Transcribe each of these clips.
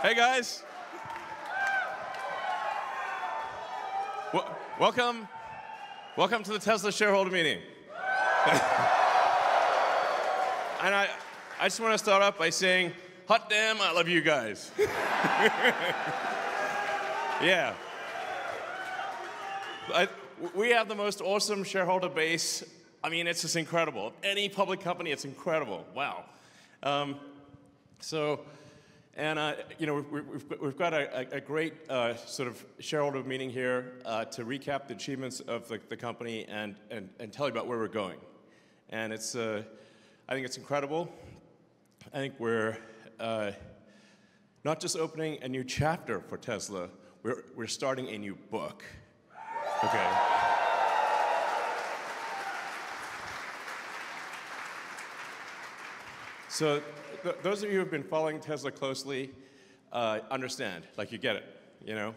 Hey guys. Welcome to the Tesla shareholder meeting. And I just want to start off by saying, hot damn, I love you guys. Yeah. We have the most awesome shareholder base. I mean, it's just incredible. Any public company, it's incredible. Wow. We've got a great sort of shareholder meeting here to recap the achievements of the company and tell you about where we're going. And it's, I think it's incredible. I think we're not just opening a new chapter for Tesla, we're starting a new book. Okay. So those of you who have been following Tesla closely understand, like you get it, you know?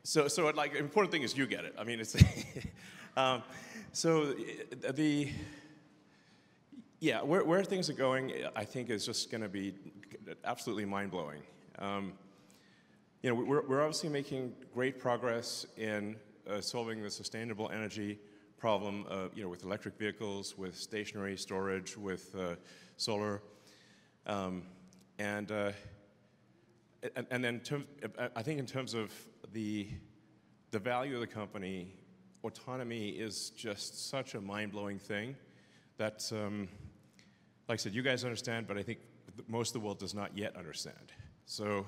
So like, the important thing is you get it. I mean, it's, where things are going, I think is just gonna be absolutely mind-blowing. We're obviously making great progress in solving the sustainable energy problem, with electric vehicles, with stationary storage, with solar, and then I think in terms of the value of the company, autonomy is just such a mind-blowing thing that, like I said, you guys understand, but I think most of the world does not yet understand. So,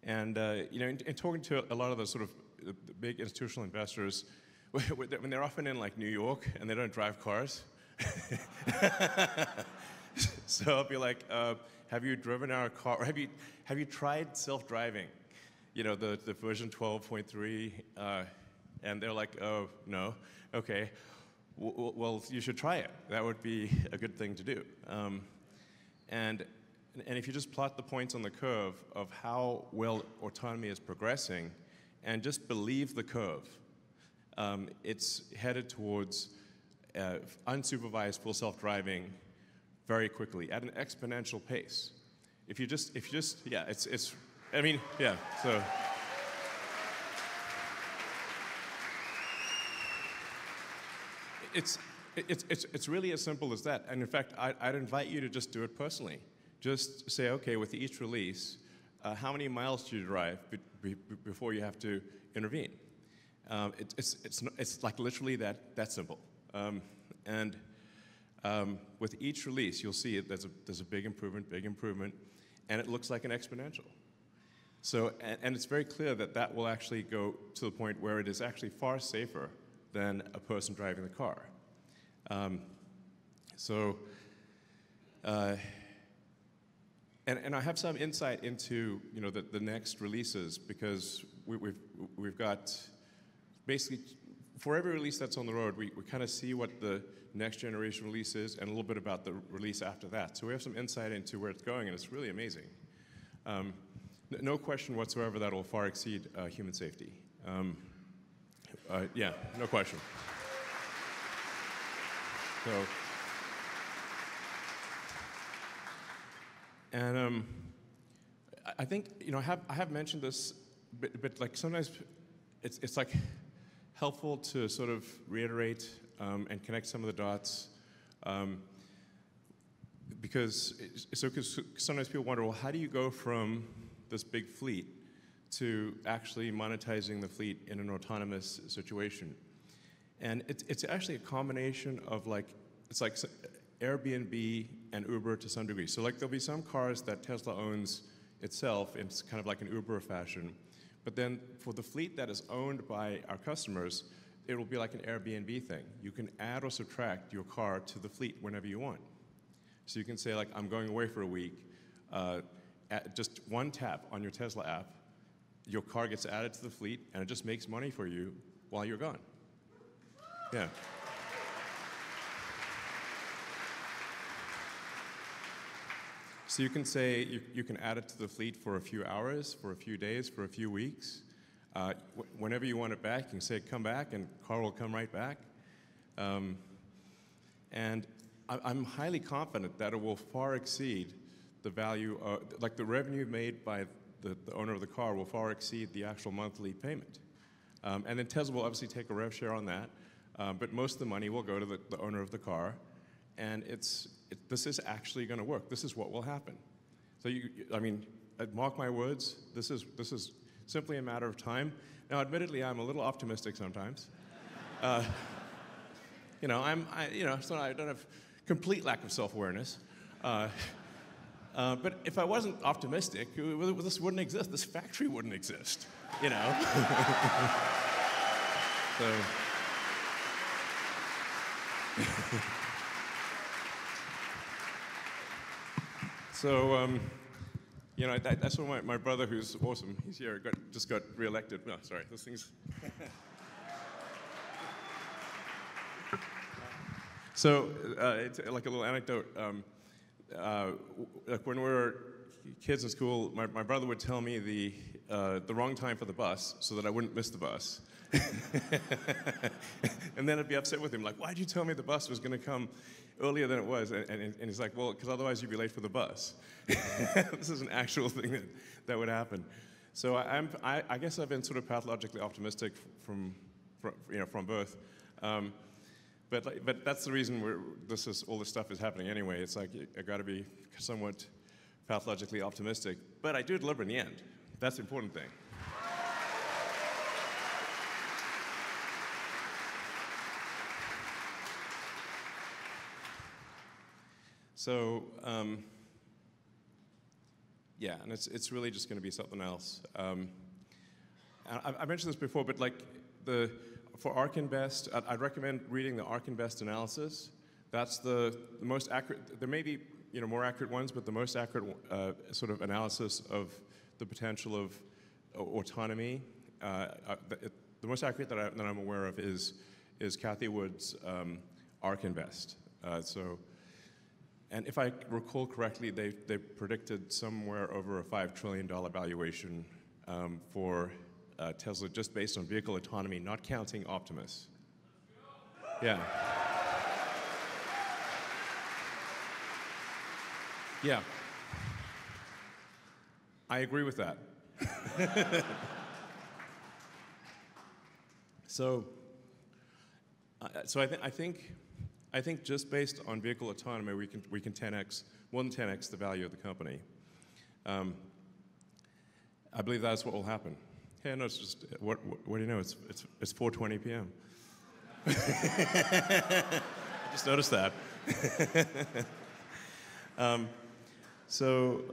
in talking to a lot of the sort of the big institutional investors, when they're often in like New York and they don't drive cars, so I'll be like, have you driven our car? Or have you tried self-driving? The version 12.3, and they're like, oh no, okay. Well, you should try it. That would be a good thing to do. And if you just plot the points on the curve of how well autonomy is progressing, and just believe the curve, it's headed towards unsupervised full self-driving very quickly at an exponential pace. If you just, yeah, I mean, yeah, so. It's really as simple as that. And in fact, I'd invite you to just do it personally. Just say, okay, with each release, how many miles do you drive before you have to intervene? It's like literally that simple. With each release, you'll see there's a big improvement, and it looks like an exponential. So, and it's very clear that will actually go to the point where it is actually far safer than a person driving the car. And I have some insight into the next releases, because we've got basically for every release that's on the road, we kind of see what the next generation release is and a little bit about the release after that. So we have some insight into where it's going, and it's really amazing. No question whatsoever that will far exceed human safety. Yeah, no question. So, and I think I have mentioned this, but like sometimes it's like helpful to sort of reiterate and connect some of the dots, because sometimes people wonder, well, how do you go from this big fleet to actually monetizing the fleet in an autonomous situation? And it's actually a combination of it's like Airbnb and Uber to some degree. So like there'll be some cars that Tesla owns itself, and it's kind of like an Uber fashion. But then for the fleet that is owned by our customers, it will be like an Airbnb thing. You can add or subtract your car to the fleet whenever you want. So you can say, like, I'm going away for a week. At just one tap on your Tesla app, your car gets added to the fleet, and it just makes money for you while you're gone. Yeah. So you can say you can add it to the fleet for a few hours, for a few days, for a few weeks. Whenever you want it back, you can say come back, and car will come right back. And I'm highly confident that it will far exceed the value, like the revenue made by the owner of the car will far exceed the actual monthly payment. And then Tesla will obviously take a rev share on that, but most of the money will go to the owner of the car, and this is actually going to work. This is what will happen. So I mean, mark my words, this is simply a matter of time. Now, admittedly, I'm a little optimistic sometimes. You know, so I don't have complete lack of self-awareness. But if I wasn't optimistic, this wouldn't exist. This factory wouldn't exist, you know? So, you know, that's what my brother, who's awesome, he's here, just got reelected. No, sorry, this thing's... So, it's like a little anecdote. Like when we were kids in school, my brother would tell me the wrong time for the bus so that I wouldn't miss the bus. And then I'd be upset with him, like, why'd you tell me the bus was going to come earlier than it was? And he's like, well, because otherwise you'd be late for the bus. This is an actual thing that would happen. So I guess I've been sort of pathologically optimistic from birth. But that's the reason all this stuff is happening anyway. It's like I got to be somewhat pathologically optimistic, but I do deliver in the end. That's the important thing. So yeah, and it's really just going to be something else. I mentioned this before, but like for ARK Invest, I'd recommend reading the ARK Invest analysis. That's the most accurate. There may be more accurate ones, but the most accurate sort of analysis of the potential of autonomy. The most accurate that I'm aware of is Kathy Wood's ARK Invest. And if I recall correctly, they predicted somewhere over a $5 trillion valuation for Tesla just based on vehicle autonomy, not counting Optimus. Yeah. Yeah. I agree with that. So I think just based on vehicle autonomy, we can more than 10x the value of the company. I believe that's what will happen. Hey, no, it's just what do you know? It's 4:20 p.m. I just noticed that. So,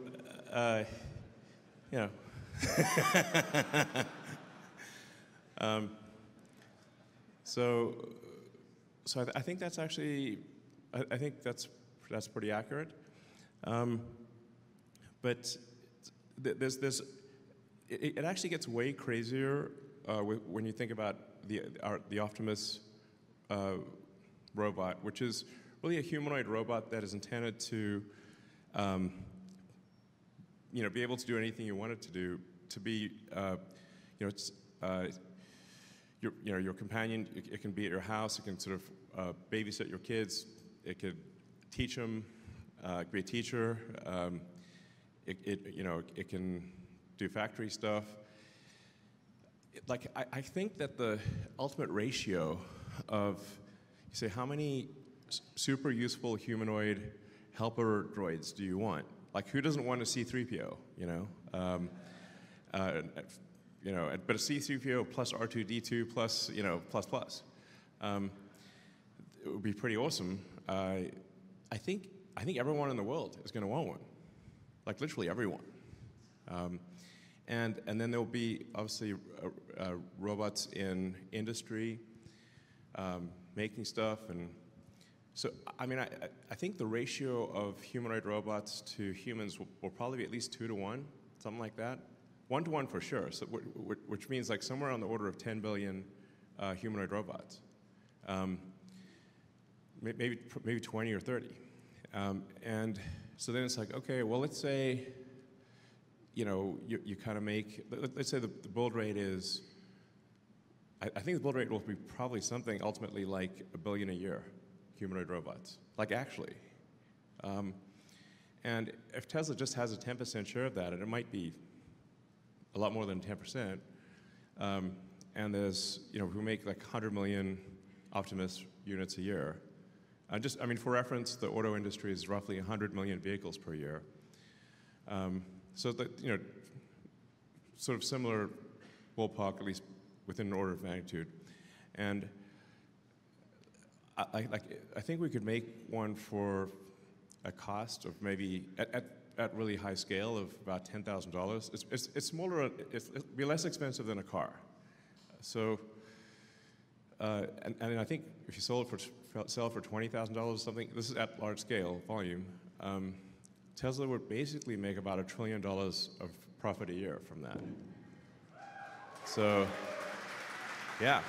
you know. So I think that's actually, I think that's pretty accurate. But it actually gets way crazier when you think about the Optimus robot, which is really a humanoid robot that is intended to, be able to do anything you want it to do, to be, your companion. It can be at your house. It can sort of babysit your kids. It could teach them, be a teacher. It can do factory stuff. I think that the ultimate ratio of, you say, how many super useful humanoid helper droids do you want? Like, who doesn't want a C-3PO? But a C-3PO plus R2-D2 plus, plus. It would be pretty awesome. I think everyone in the world is going to want one, like literally everyone. And then there'll be obviously robots in industry, making stuff, and so I mean I think the ratio of humanoid robots to humans will probably be at least 2 to 1, something like that. 1 to 1 for sure. So which means like somewhere on the order of 10 billion humanoid robots, maybe 20 or 30, and so then it's like, okay, well, let's say. You kind of make, let's say the build rate is, I think the build rate will be probably something ultimately like $1 billion a year. humanoid robots, like actually. And if Tesla just has a 10% share of that, and it might be a lot more than 10%, and there's, we make like 100 million Optimus units a year. I mean, for reference, the auto industry is roughly 100 million vehicles per year. So that, sort of similar ballpark, at least within an order of magnitude. And I think we could make one for a cost of maybe, at really high scale, of about $10,000. It's smaller, it'll be less expensive than a car. So, and I think if you sell for $20,000 or something, this is at large scale volume, Tesla would basically make about $1 trillion of profit a year from that. So, yeah.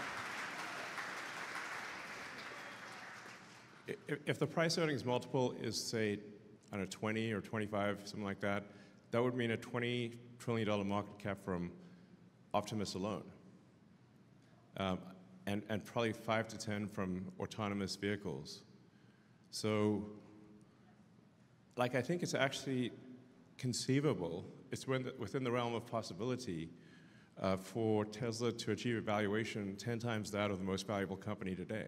If the price earnings multiple is, say, I don't know, 20 or 25, something like that, that would mean a $20 trillion market cap from Optimus alone. And probably 5 to 10 from autonomous vehicles. So, like, I think it's actually conceivable, it's within the realm of possibility for Tesla to achieve a valuation 10 times that of the most valuable company today.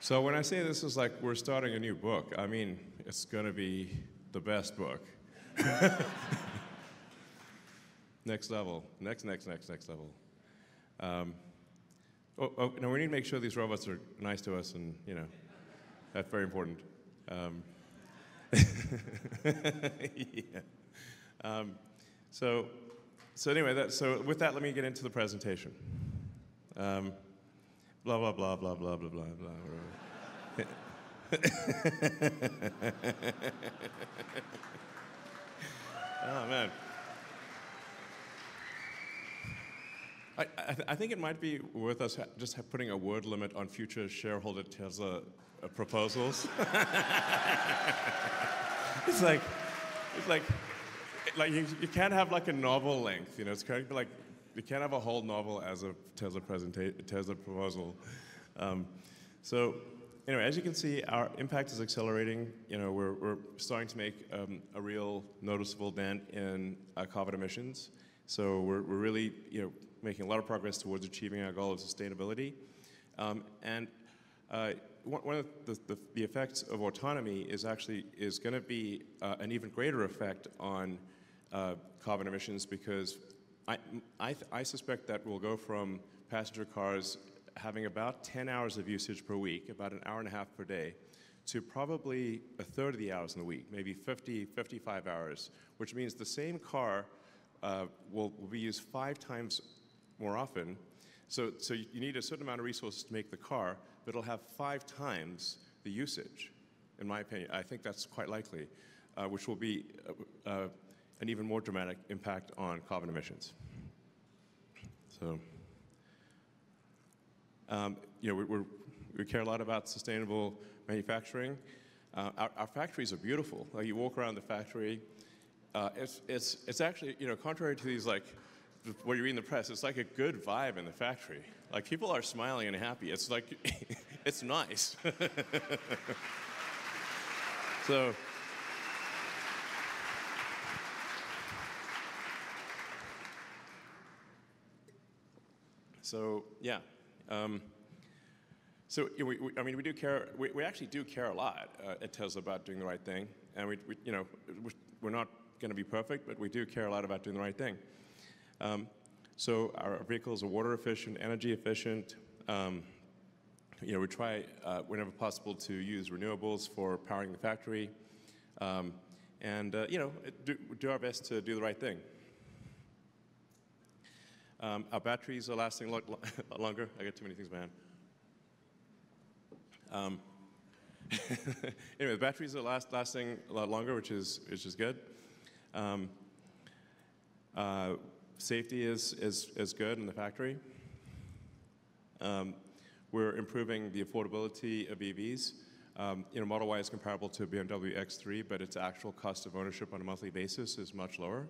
So when I say this is like we're starting a new book, I mean, it's going to be the best book. Next level, next level. No, we need to make sure these robots are nice to us, and that's very important. Yeah. So anyway, so with that, let me get into the presentation. Blah blah blah blah blah blah blah blah. Oh man. I think it might be worth us just putting a word limit on future shareholder Tesla proposals. It's like you can't have like a novel length, It's kind of like you can't have a whole novel as a Tesla proposal. So anyway, as you can see, our impact is accelerating. We're starting to make a real noticeable dent in carbon emissions. So we're really making a lot of progress towards achieving our goal of sustainability. And one of the effects of autonomy is going to be an even greater effect on carbon emissions, because I suspect that we'll go from passenger cars having about 10 hours of usage per week, about an hour and a half per day, to probably a third of the hours in the week, maybe 50, 55 hours, which means the same car will be used 5 times more often. So you need a certain amount of resources to make the car, but it'll have 5 times the usage, in my opinion. I think that's quite likely, which will be an even more dramatic impact on carbon emissions. So, we care a lot about sustainable manufacturing. Our factories are beautiful. Like, you walk around the factory, it's actually, contrary to these, like, what you read in the press, it's like a good vibe in the factory. Like, people are smiling and happy. It's like, it's nice. So yeah. We do care. We actually do care a lot at Tesla about doing the right thing, and we're not going to be perfect, but we do care a lot about doing the right thing. So our vehicles are water efficient, energy efficient. We try whenever possible to use renewables for powering the factory, and do our best to do the right thing. Our batteries are lasting a lot longer. I got too many things in my hand. Anyway, the batteries are lasting a lot longer, which is good. Safety is good in the factory. We're improving the affordability of EVs. Model Y is comparable to BMW X3, but its actual cost of ownership on a monthly basis is much lower.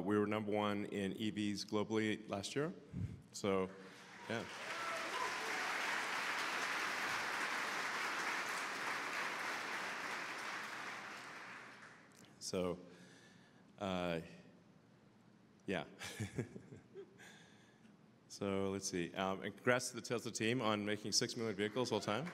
We were #1 in EVs globally last year, so yeah. So, yeah. So let's see. And congrats to the Tesla team on making 6 million vehicles all time.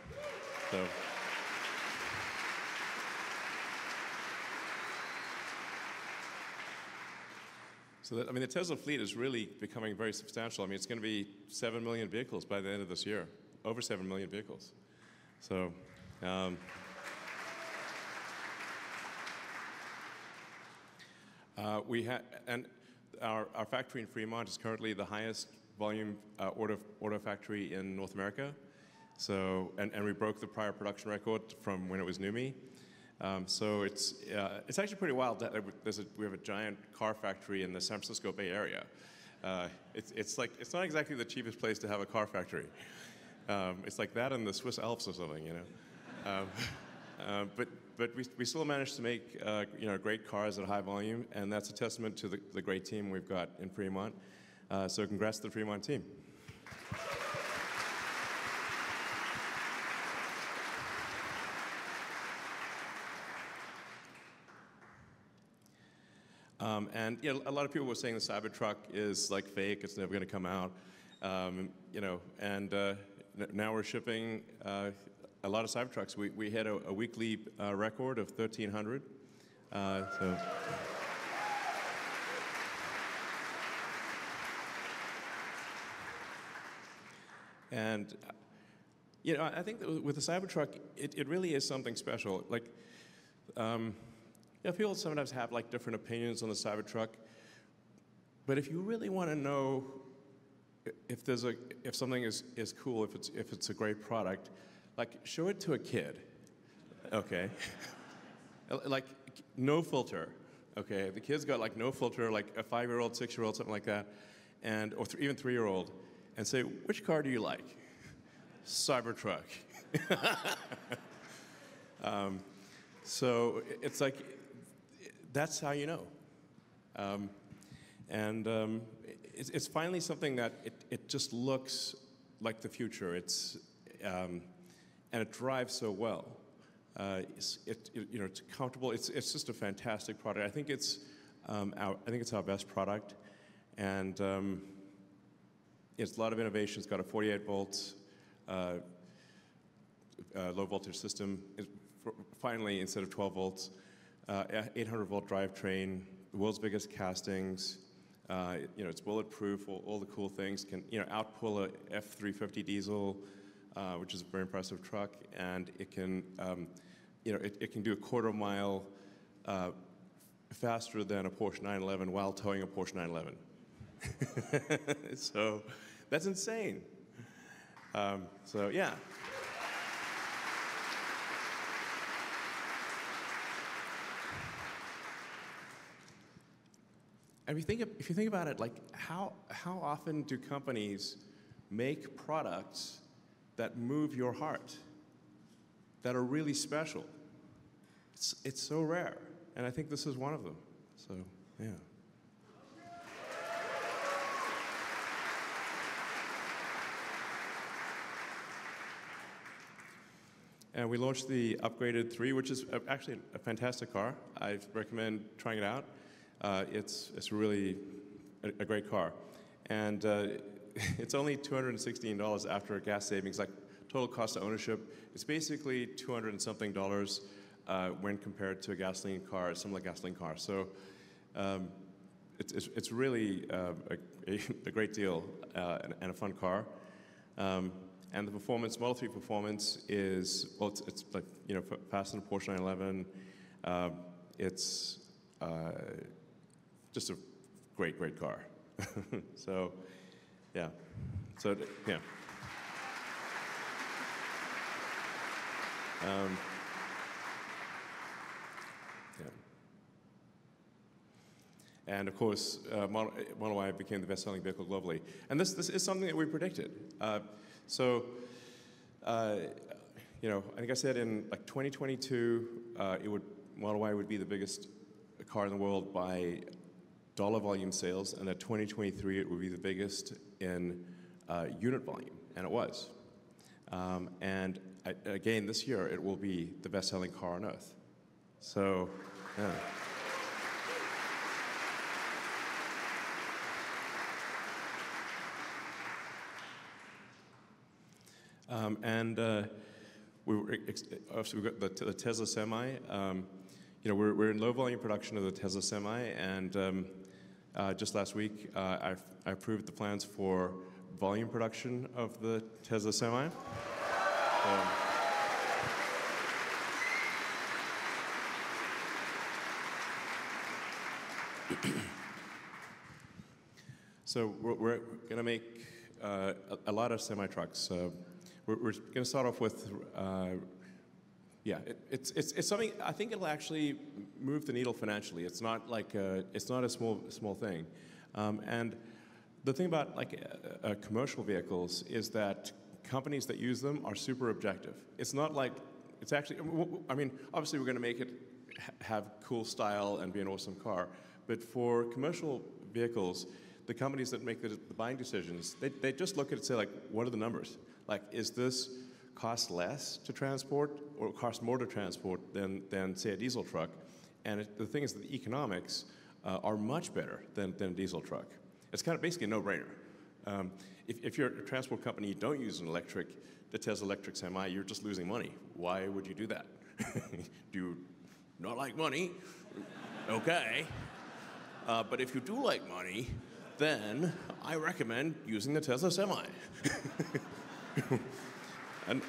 I mean, the Tesla fleet is really becoming very substantial. I mean, it's going to be 7 million vehicles by the end of this year, over 7 million vehicles. So, and our factory in Fremont is currently the highest volume auto factory in North America. So, and we broke the prior production record from when it was NUMMI. So it's actually pretty wild that we have a giant car factory in the San Francisco Bay Area. It's not exactly the cheapest place to have a car factory. It's like that in the Swiss Alps or something, you know. But we still managed to make great cars at high volume, and that's a testament to the great team we've got in Fremont. So congrats to the Fremont team. And a lot of people were saying the Cybertruck is like fake; it's never going to come out. Now we're shipping a lot of Cybertrucks. We hit a weekly record of 1,300. And I think that with the Cybertruck, it really is something special. Like, people sometimes have like different opinions on the Cybertruck, but if you really want to know if something is cool, if it's a great product, like show it to a kid, okay? Like no filter, okay? The kid's got like no filter, like a 5-year-old, 6-year-old, something like that, or even 3-year-old, and say, which car do you like? Cybertruck. So it's like, that's how you know. It's finally something that it just looks like the future. And it drives so well. It's comfortable. It's just a fantastic product. I think it's our best product, and it's a lot of innovation. It's got a 48 volts low voltage system. Finally, instead of 12 volts, 800 volt drivetrain, the world's biggest castings. It's bulletproof. All the cool things can outpull a F350 diesel, which is a very impressive truck, and it can it can do a quarter mile faster than a Porsche 911 while towing a Porsche 911. So that's insane. So yeah. And if you think about it, like how often do companies make products that move your heart, that are really special? It's so rare, and I think this is one of them. So yeah. And we launched the upgraded 3, which is actually a fantastic car. I recommend trying it out. It's really a great car. And it's only $216 after gas savings, like total cost of ownership. It's basically $200 and something when compared to a gasoline car, a similar gasoline car. So it's really a great deal and a fun car. And the performance, Model 3 performance is, well, it's like, faster than a Porsche 911. It's just a great, great car. So, yeah. So, yeah. and of course, Model Y became the best-selling vehicle globally. And this is something that we predicted. You know, I think I said in like 2022, Model Y would be the biggest car in the world by dollar volume sales, and at 2023 it would be the biggest in unit volume, and it was. And again, this year it will be the best-selling car on Earth. So, yeah. Obviously we've got the Tesla Semi. You know, we're in low volume production of the Tesla Semi, and just last week I approved the plans for volume production of the Tesla Semi. So we're going to make a lot of semi-trucks. We're going to start off with, yeah, it's something, I think it'll actually move the needle financially. It's not like, it's not a small thing. And the thing about like commercial vehicles is that companies that use them are super objective. It's not like, it's actually, I mean, obviously we're going to make it have cool style and be an awesome car, but for commercial vehicles, the companies that make the buying decisions, they just look at it and say, like, what are the numbers? Like, is this cost less to transport or cost more to transport than say, a diesel truck? And the thing is that the economics are much better than a diesel truck. It's kind of basically a no-brainer. If you're a transport company, you don't use the Tesla electric Semi, you're just losing money. Why would you do that? Do you not like money? Okay. But if you do like money, then I recommend using the Tesla Semi. And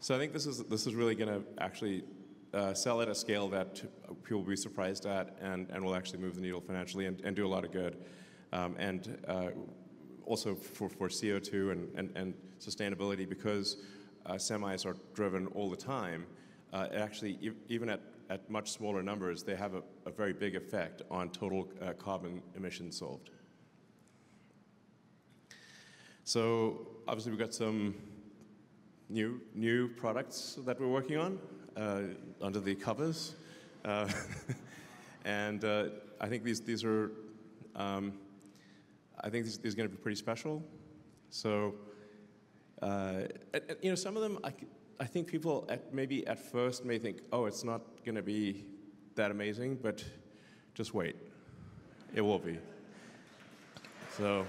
so I think this is really going to actually sell at a scale that people will be surprised at, and will actually move the needle financially and do a lot of good, and also for CO2 and sustainability, because semis are driven all the time. Actually, even at much smaller numbers, they have a very big effect on total carbon emissions solved. So obviously we've got some new products that we're working on under the covers, and I think these are I think these are going to be pretty special. So you know, some of them I think people maybe at first may think, oh, it's not going to be that amazing, but just wait, it will be. So.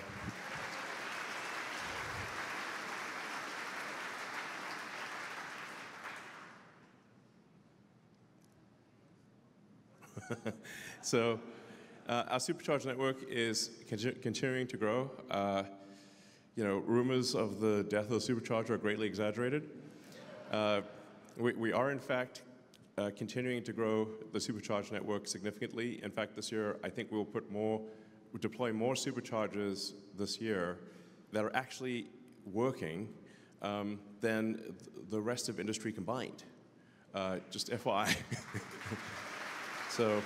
So our supercharger network is continuing to grow. You know, rumors of the death of the supercharger are greatly exaggerated. We are, in fact, continuing to grow the supercharger network significantly. In fact, this year, I think we'll deploy more superchargers this year that are actually working than the rest of industry combined. Just FYI. So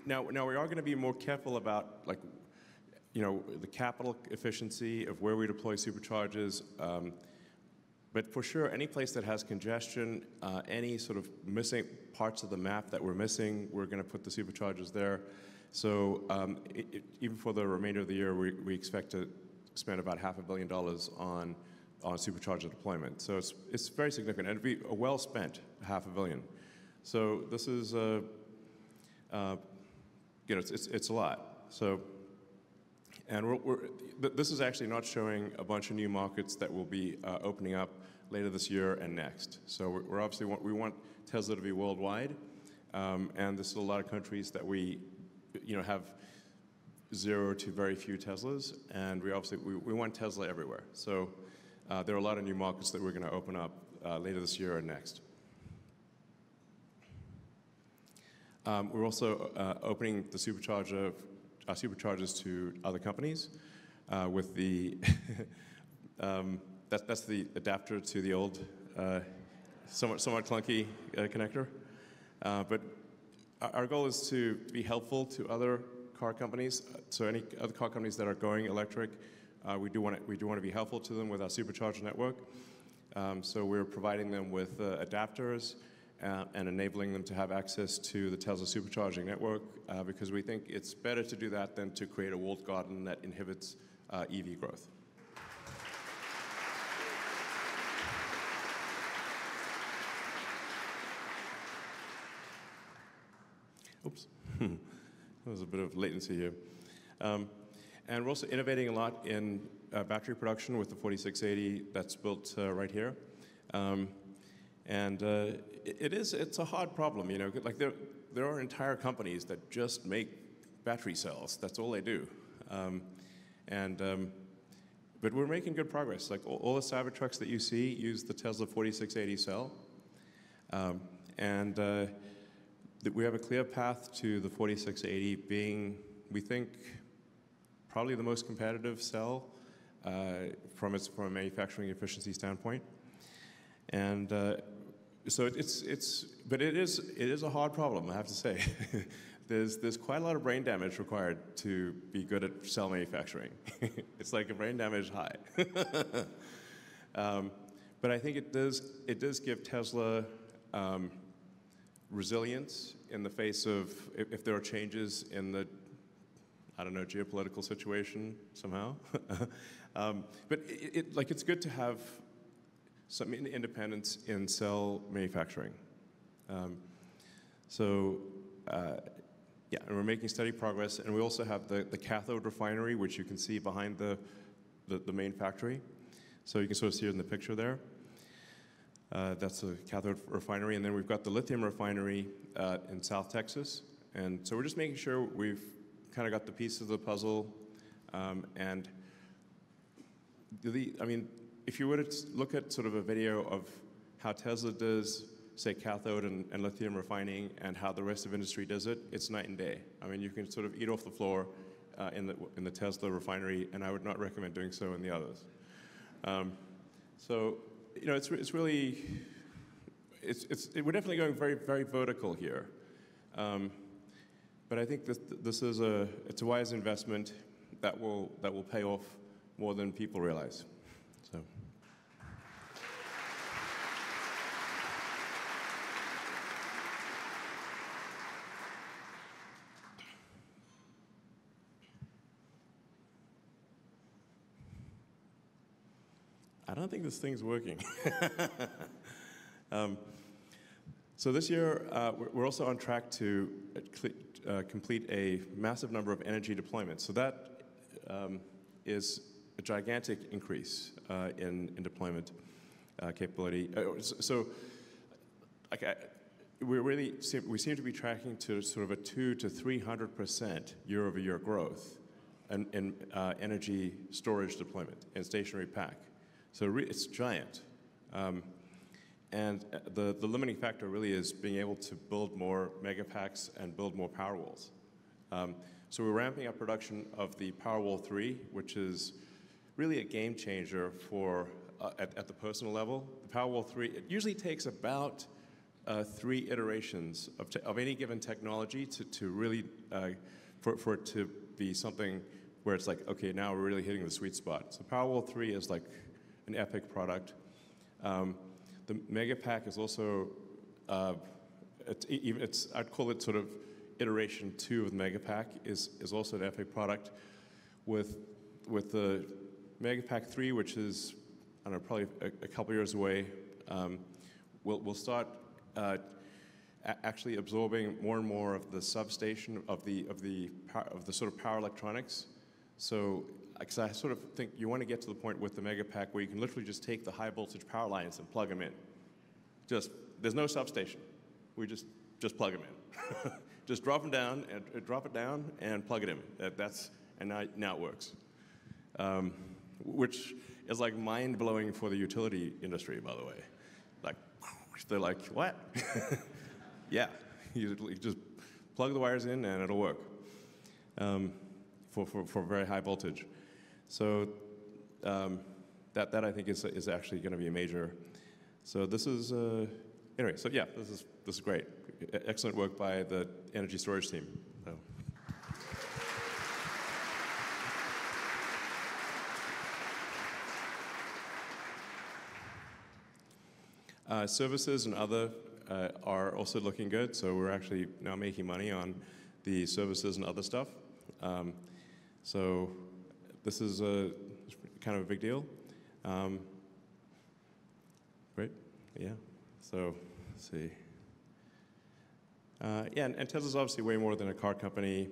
now we are going to be more careful about, like, you know, the capital efficiency of where we deploy superchargers. But for sure, any place that has congestion, any sort of missing parts of the map that we're missing, we're going to put the superchargers there. So even for the remainder of the year, we expect to spend about $500 million on supercharger deployment. So it's very significant, and it'd be a well-spent $500 million. So this is, you know, it's a lot. So, and this is actually not showing a bunch of new markets that will be opening up later this year and next. So we're obviously we want Tesla to be worldwide, and this is a lot of countries that we, you know, have 0 to very few Teslas, and we want Tesla everywhere. So there are a lot of new markets that we're going to open up later this year and next. We're also opening the superchargers to other companies with the That's the adapter to the old, somewhat clunky connector. But our goal is to be helpful to other car companies. So any other car companies that are going electric, we do want to be helpful to them with our supercharger network. So we're providing them with adapters and enabling them to have access to the Tesla supercharging network because we think it's better to do that than to create a walled garden that inhibits EV growth. Oops, there was a bit of latency here. And we're also innovating a lot in battery production with the 4680 that's built right here. It's a hard problem, you know. Like there are entire companies that just make battery cells. That's all they do. But we're making good progress. Like all the Cybertrucks that you see use the Tesla 4680 cell. We have a clear path to the 4680 being, we think, probably the most competitive cell from a manufacturing efficiency standpoint. So it is a hard problem, I have to say. There's quite a lot of brain damage required to be good at cell manufacturing. It's like a brain damage high. But I think it does give Tesla resilience in the face of if there are changes in the, I don't know, geopolitical situation somehow. But it's good to have some independence in cell manufacturing. Yeah, and we're making steady progress, and we also have the cathode refinery, which you can see behind the main factory. So you can sort of see it in the picture there. That's the cathode refinery, and then we've got the lithium refinery in South Texas. And so we're just making sure we've kind of got the pieces of the puzzle. I mean, if you were to look at sort of a video of how Tesla does, say, cathode and lithium refining and how the rest of industry does it, it's night and day. I mean, you can sort of eat off the floor in the Tesla refinery, and I would not recommend doing so in the others. So, you know, we're definitely going very, very vertical here. But I think this is it's a wise investment that will pay off more than people realize. So. I don't think this thing's working. So this year, we're also on track to complete a massive number of energy deployments. So that is a gigantic increase in deployment capability. We seem to be tracking to sort of a 200% to 300% year-over-year growth in energy storage deployment in stationary pack. So it's giant. And the limiting factor really is being able to build more megapacks and build more Powerwalls. So we're ramping up production of the Powerwall 3, which is really a game changer for at the personal level. The Powerwall 3, it usually takes about 3 iterations of any given technology to really, for it to be something where it's like, okay, now we're really hitting the sweet spot. So Powerwall 3 is like an epic product. The Megapack is also, I'd call it sort of iteration 2 of the Megapack is also an epic product. With the Megapack 3, which is, I don't know, probably a couple years away, we'll start actually absorbing more and more of the substation of the sort of power electronics. So, because I sort of think you want to get to the point with the Megapack where you can literally just take the high voltage power lines and plug them in. There's no substation. We just plug them in. Just drop them down and drop it down and plug it in. And now it works. Which is like mind-blowing for the utility industry, by the way. Like, they're like, what? Yeah, you just plug the wires in and it'll work for very high voltage. So that I think is actually going to be a major. So this is anyway. So yeah, this is great. Excellent work by the energy storage team. So. Services and other are also looking good. So we're actually now making money on the services and other stuff. So this is kind of a big deal. Right? Yeah. So let's see. Yeah, and Tesla's obviously way more than a car company.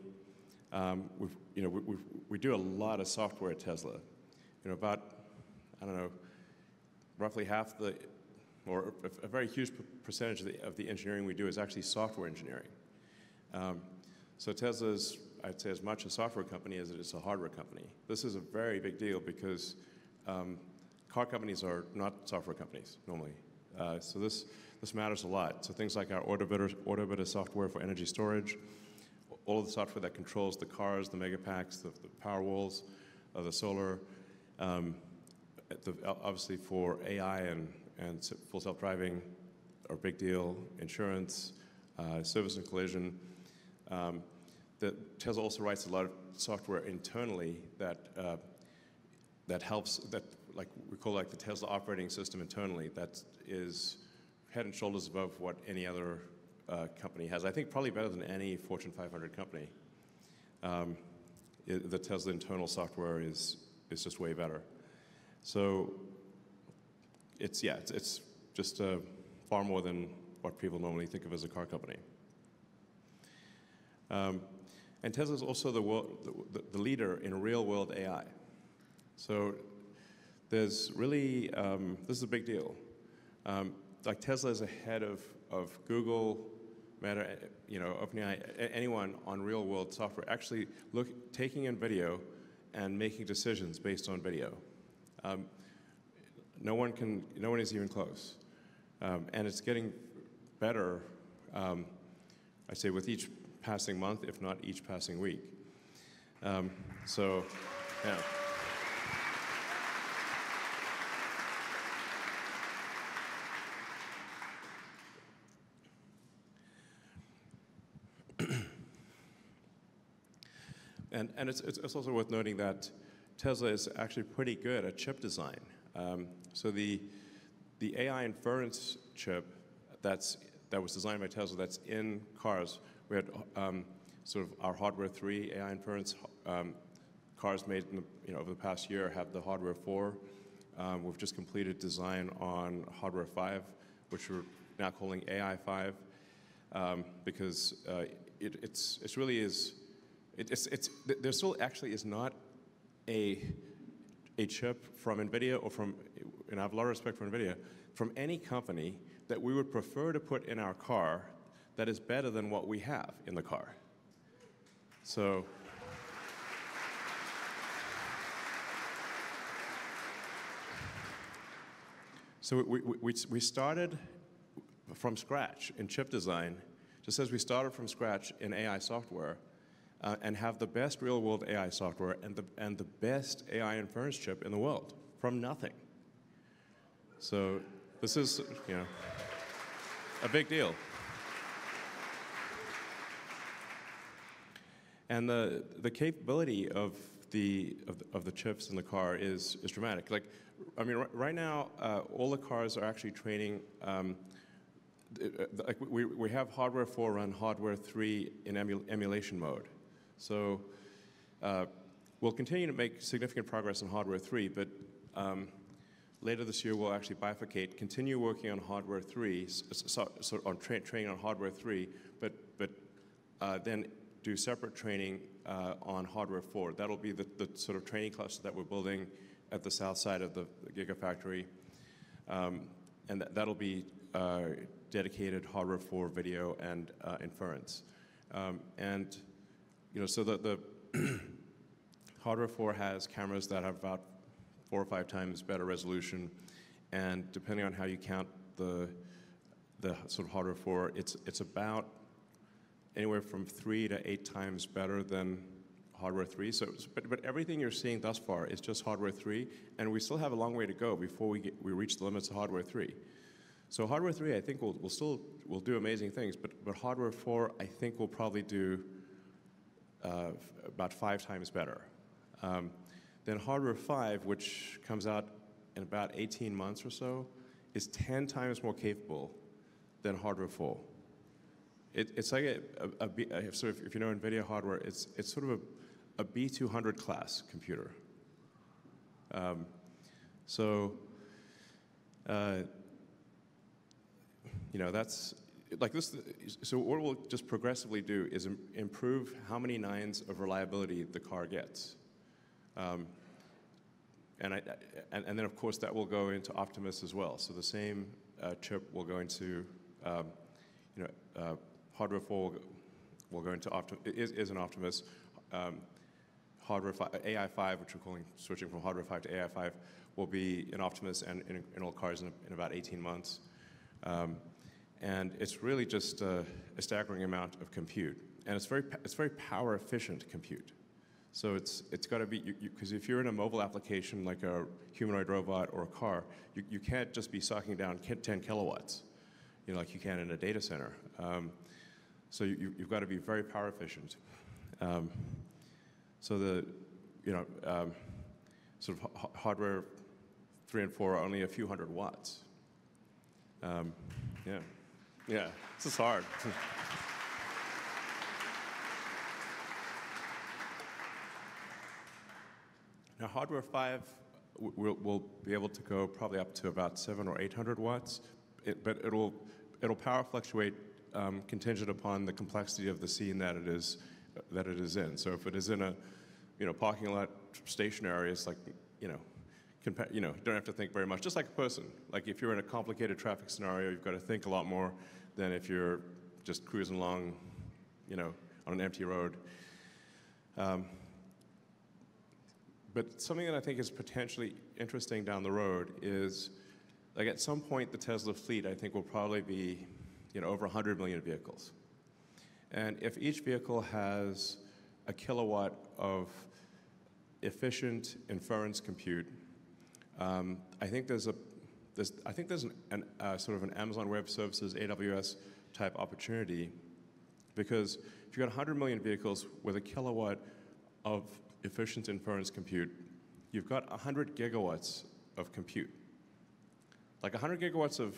We do a lot of software at Tesla. About, I don't know, roughly half the, or a very huge percentage of the engineering we do is actually software engineering. So Tesla's, I'd say, as much a software company as it is a hardware company. This is a very big deal because car companies are not software companies normally. So this matters a lot. So things like our Orbiter software for energy storage, all of the software that controls the cars, the megapacks, the power walls, the solar, obviously for AI and full self-driving are a big deal, insurance, service and collision. Tesla also writes a lot of software internally that helps, that like we call like the Tesla operating system internally, that is head and shoulders above what any other company has. I think probably better than any Fortune 500 company. The Tesla internal software is just way better. So it's just far more than what people normally think of as a car company. And Tesla is also the leader in real-world AI. So there's really, this is a big deal. Like Tesla is ahead of Google, Meta, OpenAI, anyone on real-world software, actually taking in video and making decisions based on video. No one is even close. And it's getting better, I'd say, with each passing month, if not each passing week. So, yeah. And it's also worth noting that Tesla is actually pretty good at chip design. So the AI inference chip that was designed by Tesla that's in cars, we had sort of our hardware 3 AI inference cars made over the past year have the hardware 4. We've just completed design on hardware 5, which we're now calling AI 5, because it's really is. There still actually is not a chip from NVIDIA or from, and I have a lot of respect for NVIDIA, from any company that we would prefer to put in our car that is better than what we have in the car. So, we started from scratch in chip design, just as we started from scratch in AI software, and have the best real-world AI software and the best AI inference chip in the world from nothing. So this is a big deal. And the capability of the chips in the car is dramatic. Like, I mean, right now all the cars are actually training. Like we have hardware 4 run hardware 3 in emulation mode. So we'll continue to make significant progress on hardware 3, but later this year we'll actually bifurcate, continue working on hardware 3, so on training on hardware 3, but then do separate training on hardware 4. That'll be the sort of training cluster that we're building at the south side of the Gigafactory, and that'll be dedicated hardware 4 video and inference, and so the hardware 4 has cameras that have about 4 or 5 times better resolution, and depending on how you count the sort of hardware 4, it's about anywhere from 3 to 8 times better than hardware 3. But everything you're seeing thus far is just hardware 3, and we still have a long way to go before we reach the limits of hardware 3. So hardware 3, I think, will do amazing things, but hardware 4, I think, will probably do about 5 times better. Then hardware 5, which comes out in about 18 months or so, is 10 times more capable than hardware 4. It's like sort of, if you know NVIDIA hardware, it's sort of a B200 class computer. That's like this. So what we'll just progressively do is improve how many nines of reliability the car gets. And then, of course, that will go into Optimus as well. So the same chip will go into, hardware 4 will go into is an Optimus. Hardware 5, AI 5, which we're switching from hardware 5 to AI 5, will be an Optimus and in all cars in about 18 months. And it's really just a staggering amount of compute, and it's very power efficient compute. So it's got to be, because if you're in a mobile application like a humanoid robot or a car, you can't just be sucking down 10 kilowatts, like you can in a data center. So you've got to be very power efficient. So the sort of hardware 3 and 4 are only a few hundred watts. Yeah, this is hard. Now, hardware 5 will be able to go probably up to about 700 or 800 watts, but it'll power fluctuate contingent upon the complexity of the scene that it is in. So if it is in a parking lot stationary, it's like you don't have to think very much. Just like a person. Like if you're in a complicated traffic scenario, you've got to think a lot more than if you're just cruising along, on an empty road. But something that I think is potentially interesting down the road is, like at some point, the Tesla fleet, I think, will probably be, over 100 million vehicles. And if each vehicle has a kilowatt of efficient inference compute, I think there's an sort of an Amazon Web Services, AWS type opportunity, because if you've got 100 million vehicles with a kilowatt of efficient inference compute, you've got 100 gigawatts of compute. Like 100 gigawatts of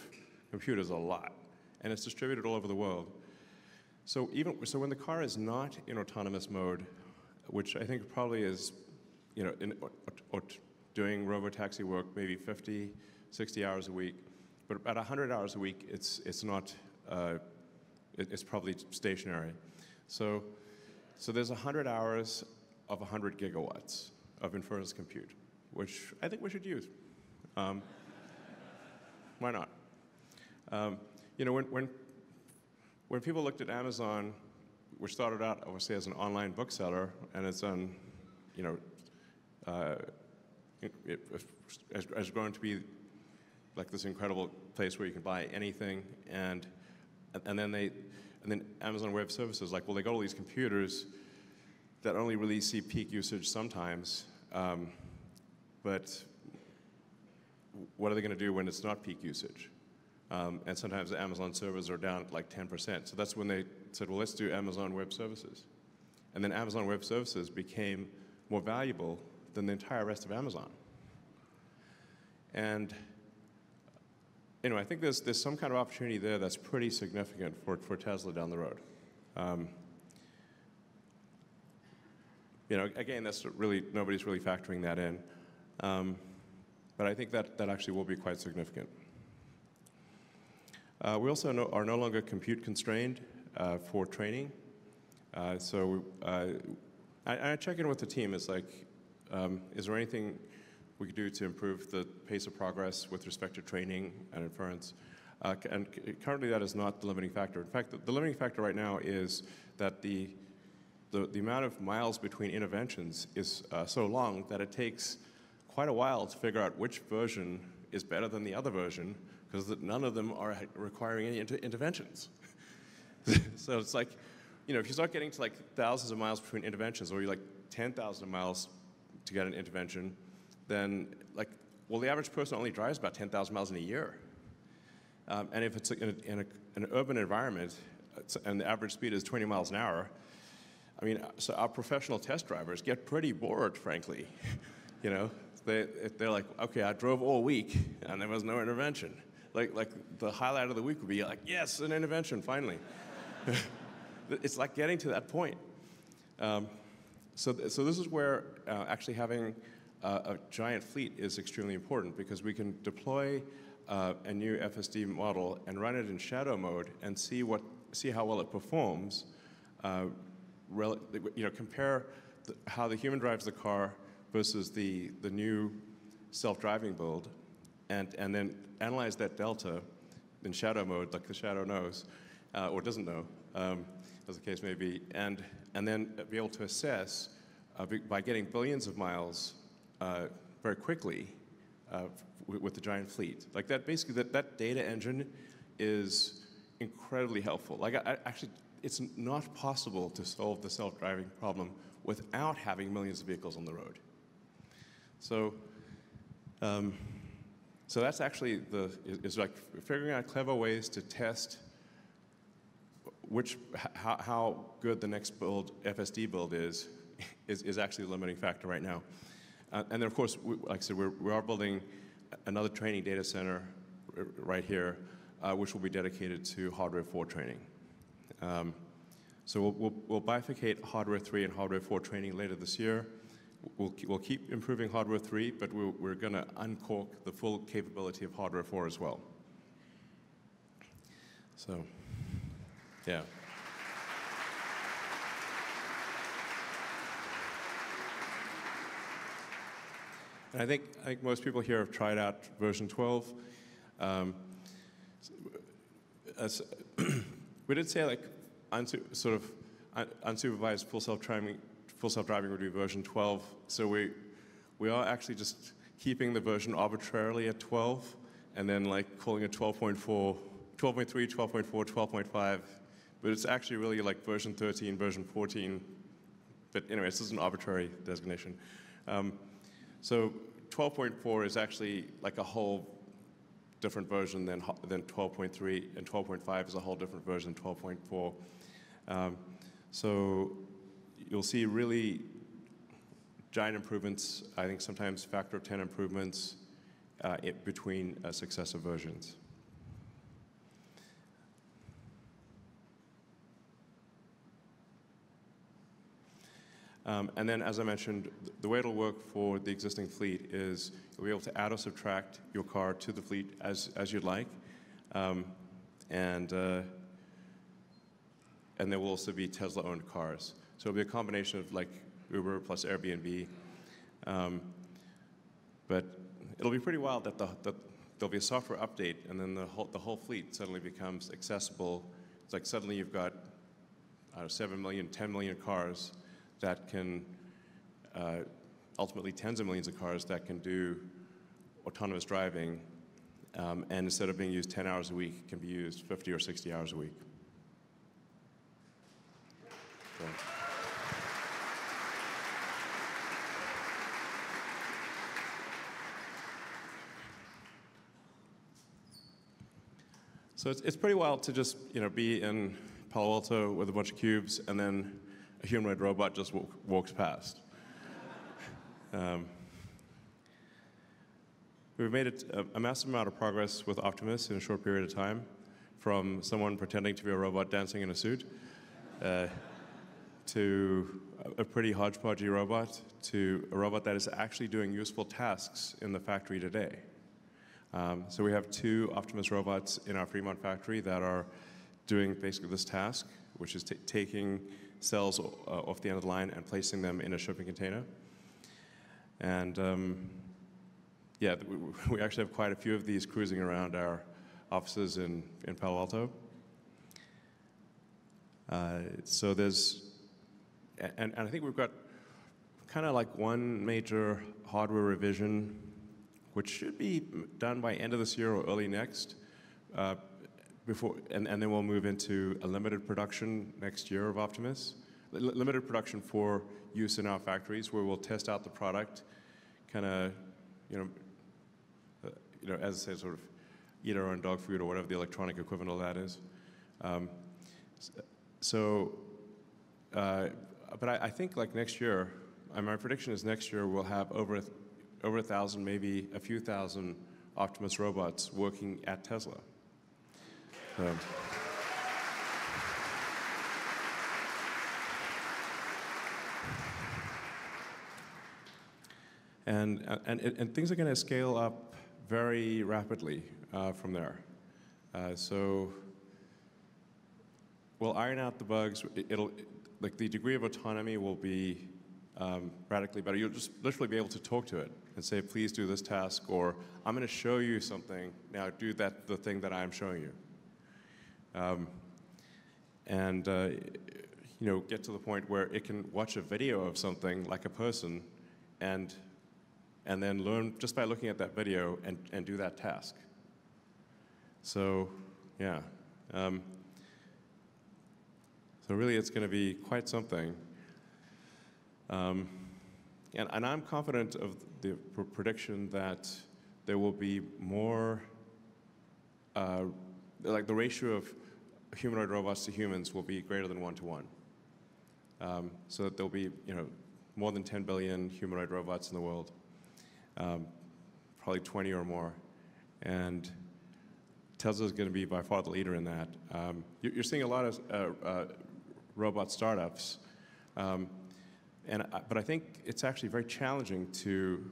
compute is a lot, and it's distributed all over the world. So when the car is not in autonomous mode, which I think probably is, doing robotaxi work maybe 50, 60 hours a week, but about 100 hours a week, it's not, it's probably stationary. So there's 100 hours of 100 gigawatts of inference compute, which I think we should use. Why not? When people looked at Amazon, which started out obviously as an online bookseller, and it's on, has grown to be like this incredible place where you can buy anything, and then Amazon Web Services, like, well, they got all these computers that only really see peak usage sometimes, but what are they going to do when it's not peak usage? And sometimes the Amazon servers are down like 10%. So that's when they said, well, let's do Amazon Web Services. And then Amazon Web Services became more valuable than the entire rest of Amazon. And I think there's some kind of opportunity there that's pretty significant for Tesla down the road. Again, that's really, nobody's really factoring that in. But I think that actually will be quite significant. We also are no longer compute constrained for training. So I check in with the team. It's like, is there anything we could do to improve the pace of progress with respect to training and inference? And currently that is not the limiting factor. In fact, the limiting factor right now is that the amount of miles between interventions is so long that it takes quite a while to figure out which version is better than the other version, because none of them are requiring any interventions. So it's like, if you start getting to like thousands of miles between interventions, or you're like 10,000 miles to get an intervention, then well, the average person only drives about 10,000 miles in a year. And if it's in an urban environment, and the average speed is 20 miles an hour, I mean, so our professional test drivers get pretty bored, frankly. You know, they're like, okay, I drove all week and there was no intervention. Like the highlight of the week would be like, yes, an intervention, finally. It's like getting to that point. So this is where actually having a giant fleet is extremely important, because we can deploy a new FSD model and run it in shadow mode and see how well it performs. Compare how the human drives the car versus the new self-driving build, and then analyze that delta in shadow mode, like the shadow knows, or doesn't know, as the case may be, and then be able to assess by getting billions of miles very quickly with the giant fleet. Like that, basically, that data engine is incredibly helpful. Like actually, it's not possible to solve the self-driving problem without having millions of vehicles on the road. So that's actually is like figuring out clever ways to test how good the next FSD build is actually the limiting factor right now. And then of course, like I said, we are building another training data center right here, which will be dedicated to hardware 4 training. So we'll bifurcate hardware 3 and hardware 4 training later this year. We'll keep improving hardware 3, but we're going to uncork the full capability of hardware 4 as well. So, yeah. And I think most people here have tried out version 12. We did say like unsupervised full self-driving would be version 12. So we are actually just keeping the version arbitrarily at 12, and then like calling it 12.4, 12.3, 12.4, 12.5. But it's actually really like version 13, version 14. But anyway, this is an arbitrary designation. So 12.4 is actually like a whole different version than 12.3, and 12.5 is a whole different version than 12.4. So you'll see really giant improvements, I think sometimes factor of 10 improvements between successive versions. And then, as I mentioned, the way it'll work for the existing fleet is you'll be able to add or subtract your car to the fleet as you'd like. And there will also be Tesla-owned cars. So it'll be a combination of like Uber plus Airbnb. But it'll be pretty wild that there'll be a software update, and then the whole fleet suddenly becomes accessible. It's like suddenly you've got 7 million, 10 million cars that can, ultimately tens of millions of cars that can do autonomous driving, and instead of being used 10 hours a week, can be used 50 or 60 hours a week. So it's pretty wild to just be in Palo Alto with a bunch of cubes, and then a humanoid robot just walks past. We've made a massive amount of progress with Optimus in a short period of time, from someone pretending to be a robot dancing in a suit, to a pretty hodgepodgey robot, to a robot that is actually doing useful tasks in the factory today. So we have 2 Optimus robots in our Fremont factory that are doing basically this task, which is taking cells off the end of the line and placing them in a shipping container. And yeah, we actually have quite a few of these cruising around our offices in Palo Alto. So there's, and I think we've got kind of like one major hardware revision, which should be done by end of this year or early next, and then we'll move into a limited production next year of Optimus. limited production for use in our factories, where we'll test out the product, kind of, as I say, sort of eat our own dog food or whatever the electronic equivalent of that is. But I think like next year, my prediction is next year we'll have over 1,000, maybe a few thousand Optimus robots working at Tesla. And things are going to scale up very rapidly from there. So we'll iron out the bugs. Like the degree of autonomy will be radically better. You'll just literally be able to talk to it and say, please do this task, or I'm going to show you something. Now do the thing that I'm showing you. Get to the point where it can watch a video of something like a person and then learn just by looking at that video and do that task. So, yeah. So really, it's going to be quite something. And I'm confident of the prediction that there will be more, like the ratio of humanoid robots to humans will be greater than 1 to 1. So that there'll be, more than 10 billion humanoid robots in the world, probably 20 or more. And Tesla is going to be by far the leader in that. You're seeing a lot of robot startups, but I think it's actually very challenging to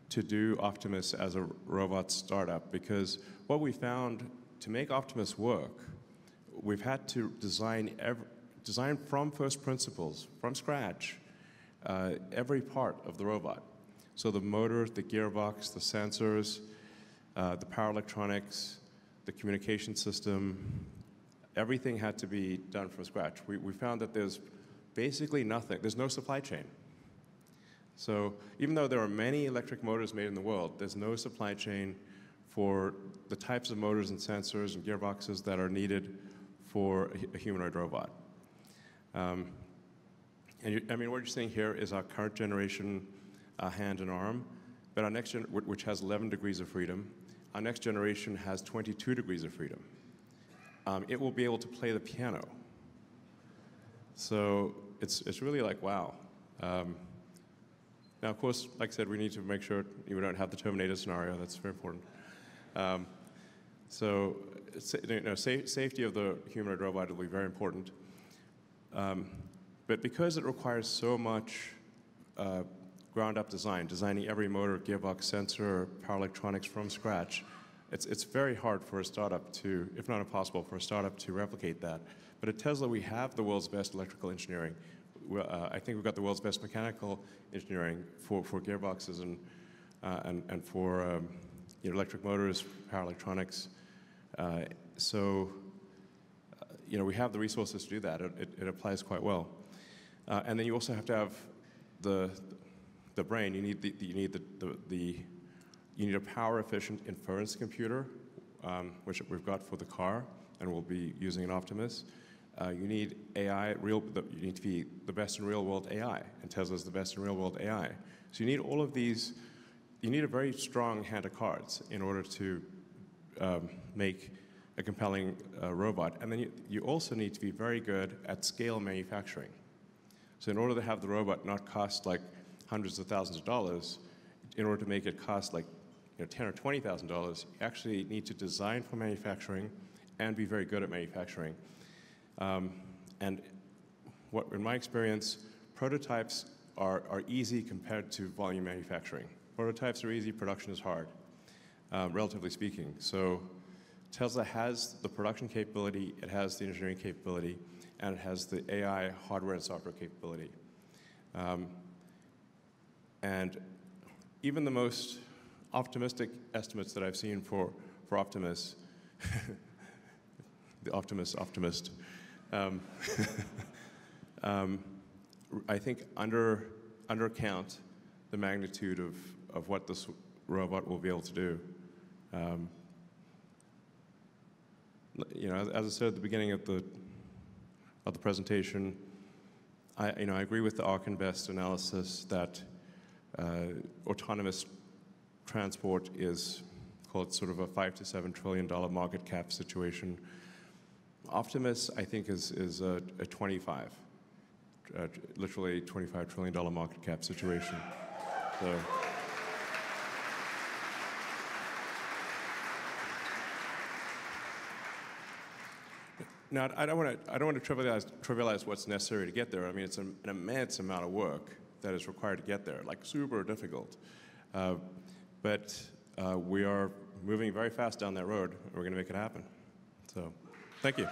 do Optimus as a robot startup, because what we found, to make Optimus work, we've had to design from first principles, from scratch, every part of the robot. So the motor, the gearbox, the sensors, the power electronics, the communication system, everything had to be done from scratch. We found that there's basically nothing. There's no supply chain. So even though there are many electric motors made in the world, there's no supply chain for the types of motors and sensors and gearboxes that are needed for a humanoid robot. What you're seeing here is our current generation hand and arm, but our next which has 11 degrees of freedom. Our next generation has 22 degrees of freedom. It will be able to play the piano. So it's really like, wow. Now, of course, like I said, we need to make sure we don't have the Terminator scenario. That's very important. Safety of the humanoid robot will be very important. But because it requires so much ground-up designing every motor, gearbox, sensor, power electronics from scratch, it's very hard for a startup to, if not impossible, for a startup to replicate that. But at Tesla, we have the world's best electrical engineering. I think we've got the world's best mechanical engineering for gearboxes and for electric motors, power electronics. We have the resources to do that. It applies quite well. And then you also have to have the brain. You need a power-efficient inference computer, which we've got for the car, and we'll be using an Optimus. You need AI. You need to be the best in real-world AI, and Tesla's the best in real-world AI. So you need all of these. You need a very strong hand of cards in order to make a compelling robot. And then you also need to be very good at scale manufacturing. So in order to have the robot not cost like hundreds of thousands of dollars, in order to make it cost like $10,000 or $20,000, you actually need to design for manufacturing and be very good at manufacturing. In my experience, prototypes are easy compared to volume manufacturing. Prototypes are easy, production is hard, relatively speaking. So Tesla has the production capability, it has the engineering capability, and it has the AI hardware and software capability. And even the most optimistic estimates that I've seen for Optimus, the optimist, I think undercount the magnitude of what this robot will be able to do. As I said at the beginning of the presentation, I agree with the ARK Invest analysis that autonomous transport is called sort of a $5 to $7 trillion market cap situation. Optimus, I think, is a literally $25 trillion market cap situation. So. Now, I don't want to trivialize what's necessary to get there. I mean, it's an immense amount of work that is required to get there, like super difficult. But we are moving very fast down that road, and we're going to make it happen. So, thank you.